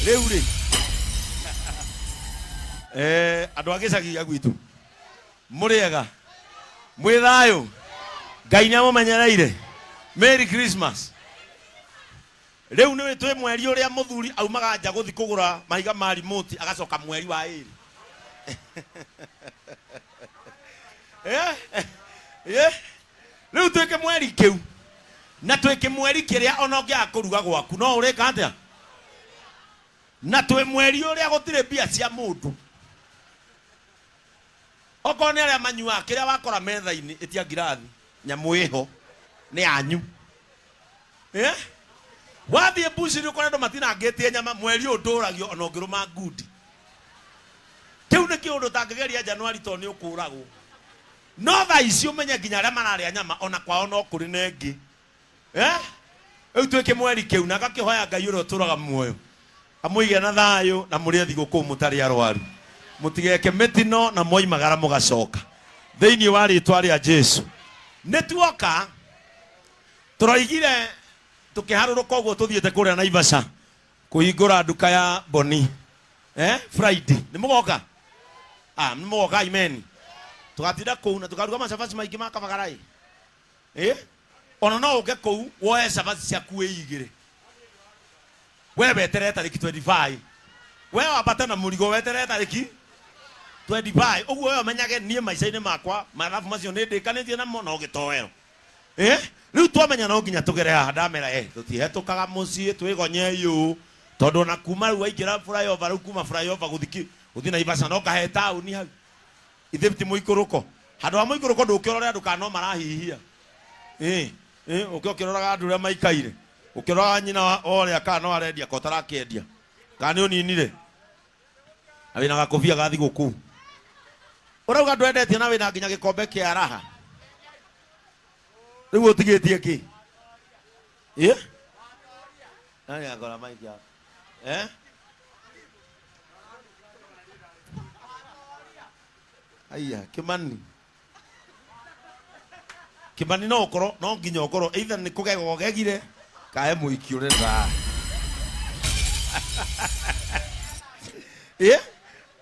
Riu ri andu agicagi agwitu muriega mwithayo Ngai ni amumenyereire. Merry Christmas. Riu ni twi mweri uria muthuri aumaga nja guthi kugura mahiga ma remote agacoka mweri wa iri. Riu twike mweri kiu na twike mweri kiria ona ngia kuruga gwaku no urika atia na twi mweri uria gutire bia cia mundu okone aria manyua kiria wakora metha-ini itia ngirathi nyamu iho ni anyu wathie bushi ni konedo matina ngetie nyama mweri uduragio ona ngiruma ngudi kiu ni kiundu tangigeria Januari to ni ukuragwo no tha ici umenye nginya aria mararia nyama ona kwao no kuri nengi eu twike mweri kiu na gakihoya Ngai uria uturaga muoyo amuige na thayo na muri thiguku mutari arwaru mutigeke mitino na moimagara mugacoka thiini wa ritwa ria Jesu. Nituoka turaigire tukiharuruka uguo tuthiete kuria Naivasha kuhingura nduka ya Boni Friday ni mugoka ni mugoka amen. Tugatinda kuu na tukaruga macabaci maingi ma kabagarai ona no uge kuu woe cabaci ciaku igire we betere tariki 25 we wapata na murigo wetere tariki 25 uguo we menyage nie maica-ini makwa mathabu macio ni ndikanitie namo no gitoero riu twamenya no nginya tugere haha ndamera tutihetukaga mucii twigonye yu tondu na kuma riu waingira flyover riu kuma flyover guthi Naivasha no kahe tauni hau ithibiti muikuruko handu ha muikuruko ndukirora ndukano marahihia ukiokiroraga andu ria maikaire ukirora nyina oria kana no arendia ko tarakendia kana uninire awina gakobia gathi guku urauga ndwendetie na wina nginya gikombe kia raha riu utigitie ki nani agora maiki aya Kimani no okoro no nginya okoro either ni kugego gegire kae muiki urenda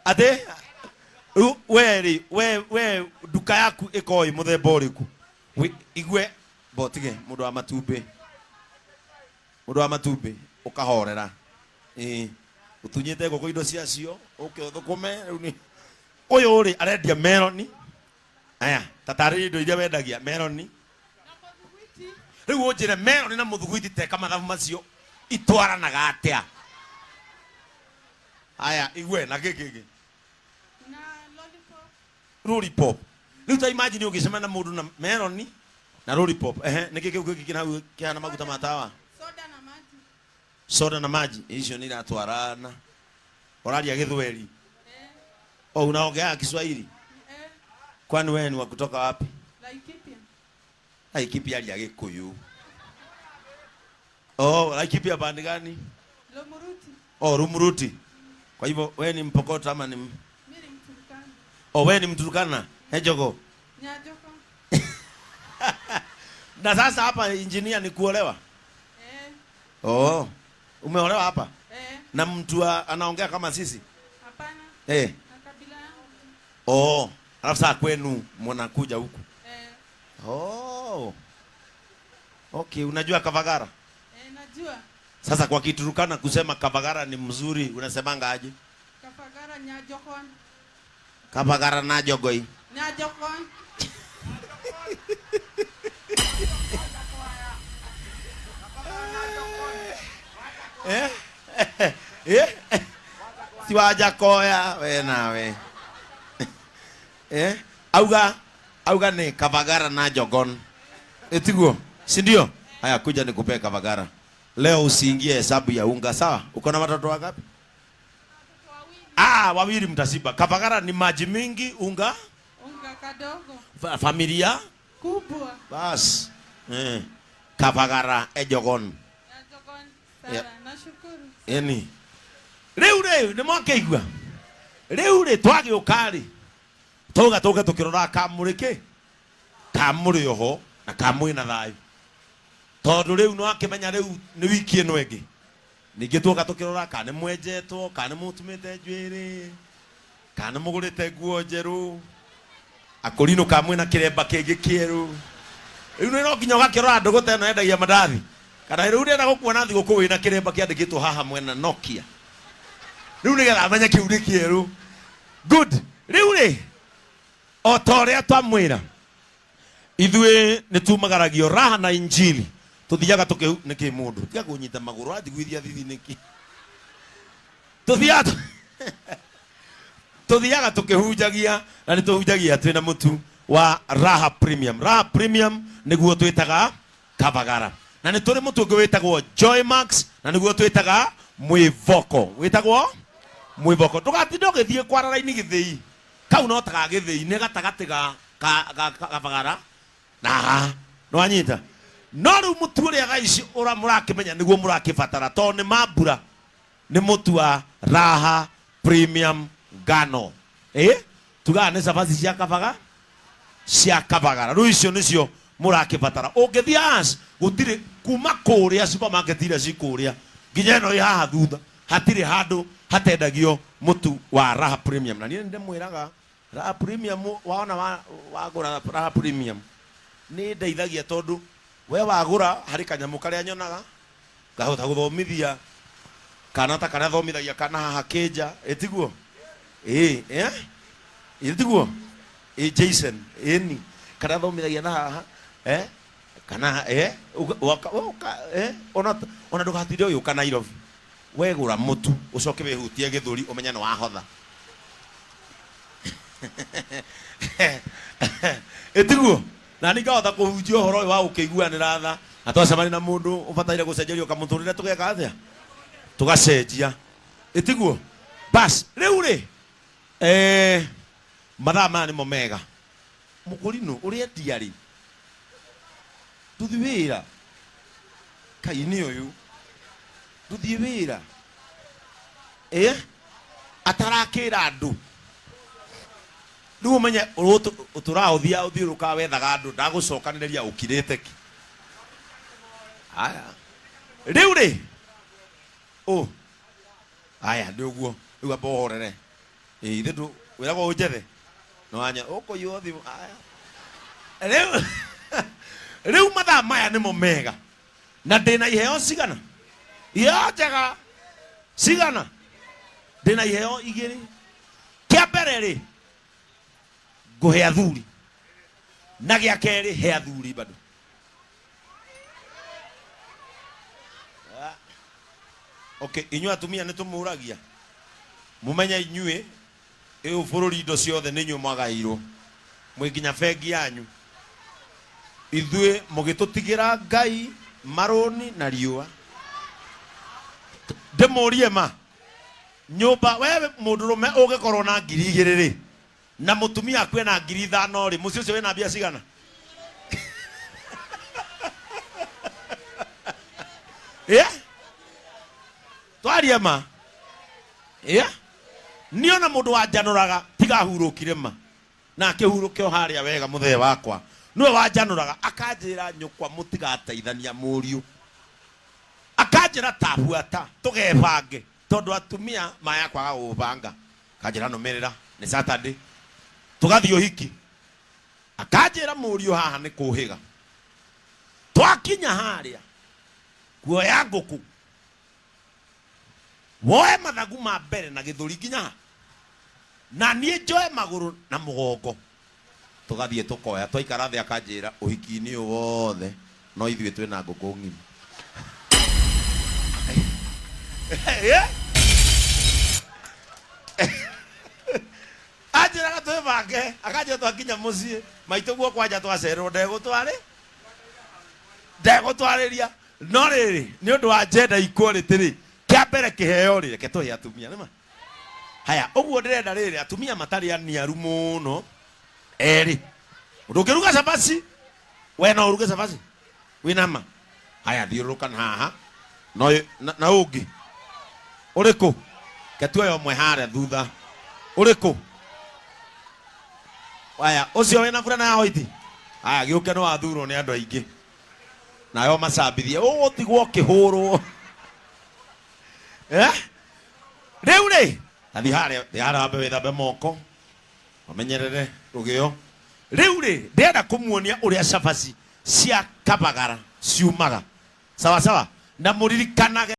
ate we duka yaku ikoi muthemba uriku igwe botige mundu wa matumbi ukahorera utunyite goko indo cia cio ukithukume riu ni uyu uri arendia meloni aya tatari indo iria wendagia meloni riu unjire meloni na muthuguiti teka mathabu macio itwaranaga atia aya igwe na gigigi na lollipop riu ta imagine ugicema na mundu na meloni na lollipop niki kiu kina kiana maguta matawa soda na maji icio ni iratwarana oraria githweri unaongea Kiswahili kwani wewe ni wa kutoka wapi? Laikipia. Laikipia alia Gikuyu. Laikipia bandi gani? Lumuruti. Lumuruti. Kwa hivyo wewe ni Mpokota ama ni mimi ni Mturkana? Wewe ni Mturkana? Jogo. Nyajoko. Na sasa hapa engineer ni kuolewa? Umeolewa hapa? Na mtu anaongea kama sisi? Hapana. Na kabila yangu. Alafu saa kwenu mnakuja huku. Okay, unajua Kavagara? Najua. Sasa kwa Kiturukana kusema Kavagara ni mzuri, unasemanga aje? Kavagara nyajokon. Kavagara najogoi. Nyajokon. Siwaja koya we nawe. Auga ni Kavagara na jogon. Etiguo, si ndio? Haya kuja nikupe Kavagara. Leo usiingie hesabu ya unga, sawa? Uko na watoto wangapi? Wawili mtasiba. Kavagara ni maji mingi, unga kadogo. Familia kubwa. Bas. Kavagara ejogon. Sawa, nashukuru. Riu ni mwakeigua. Riu twagi ukari. Toga tukirora kamurike. Kamuri oho na kamui na thayu. Tondu riu no akimenya riu ni wiki eno enge. Ningi tuoka tukirora kana mwenjetwo kana mutumite njwiri kana mugurite nguo njeru akurino kamwe na kiremba kingi kieru riu no nginya ugakirora ndugu tena endagia mandathi kana riu ndenda gukuona thiguku wina kiremba kiandikitwo haha mwena Nokia riu nigetha amenye kiu ni kieru. Good. Riu ri otoria twamwira ithwe nitumagaragio raha na injili tuthiaga tuke niki mundu tiga kunyita maguru athiguithia thithi niki tuthiaga tukihunjagia na nituhunjagia twina mutu wa Raha Premium. Raha Premium niguo twitaga Kavagara na ni turi mutu witagwo Joy Max na niguo twitaga Mwivoko witagwo Mwivoko. Tugatinda githie kwarara-ini githii kau no taga githii ni gatagati ga Kavagara na no anyita no riu mutu uria gaici ura murakimenya niguo murakibatara to ni mambura ni mutu wa Raha Premium ngano tuga ni sabazi cia Kavagara riu icio nicio murakibatara. Ungithia gutire kuma kuria supermarket iria cikuria nginya no haha thutha hatire handu hatendagio mutu wa Raha Premium na ni ndimwiraga Raha Premium waona wagura Raha Premium ni ndeithagia tondu we wagura hari kanyamu karia nyonaga gahota guthomithia kana ta kana thomithagia kana haha kija etiguo etiguo Jason ni kana thomithagia na haha kana ona ndugatinde uyu kana Nairobi wegura mutu ucoke wihutie githuri umenya no wahotha etiguo na ningahota kuhunjia uhoro wa ukiguanira tha atwacemani na mundu ubataire gucenjerio kamuthurire tugeka atia tugacenjia etiguo bas riu ri mathaa maya nimo mega mukurino uria ndiari tuthi wira kaini uyu tuthi wira atarakira andu riu umenye uturahuthia uthiuruka wethaga andu ndagucokaniria ukirite ki aya riu ri aya ndi uguo riu amba uhorere ithe ndu wiragwo unjethe no anya ukuywo thimu aya riu mathaa maya nimo mega na ndina iheo cigana iheo njega cigana ndina iheo igiri kia mbere ri nguhe athuri na gia keri he athuri bado okay inyua atumia nitumuragia mumenya inyue bururi indo ciothe ni nyu mwagairwo mwiginya bengi yanyu ithue mugitutigira Ngai maroni na riua ndemurie ma nyumba wewe mundurume ugikorwo na 2,000 ri na mutumia akwe na 5,000 ri mucio wena bia cigana twaria ma niona mundu wanjanuraga tiga hurukire ma na akihuruke o haria wega muthee wakwa niwe wanjanuraga akanjira nyukwa mutigateithania muriu akanjira tabuata tugebange tondu atumia maya kwaga ubanga kanjira numirira ni Saturday tugathio hiki akanjira muriu haha ni kuhiga twakinya haria kuoya nguku woe mathagu ma mbere na githuri nginya na nie njoe maguru na mugongo tugathie tukoya twaikara thi akanjira uhiki-ini wothe no ithue twina nguku ng'ima ajira gatwe bange akaje twakinya mucie maito guo kwanja twacerwo ndegutwariria no riri ni undu wa gender equality ri kia mbere kiheo ri reke tuhe atumia nima haya uguo ndirenda riri atumia matari aniaru muno eri ndukiruga cabaci we no uruge cabaci winama haya thiuruka haha no na ungi uriku ketuoya umwe haria thutha uriku haya ucio wena furana ya hoiti haya giuke no athurwo ni andu aingi nayo macambithie ugutigwo kihurwo Riu ri athi haria wambe withambe moko wamenyerere rugio. Riu ri ndenda kumuonia uria cabaci cia Kabagara ciumaga sawa sawa, na muririkanaga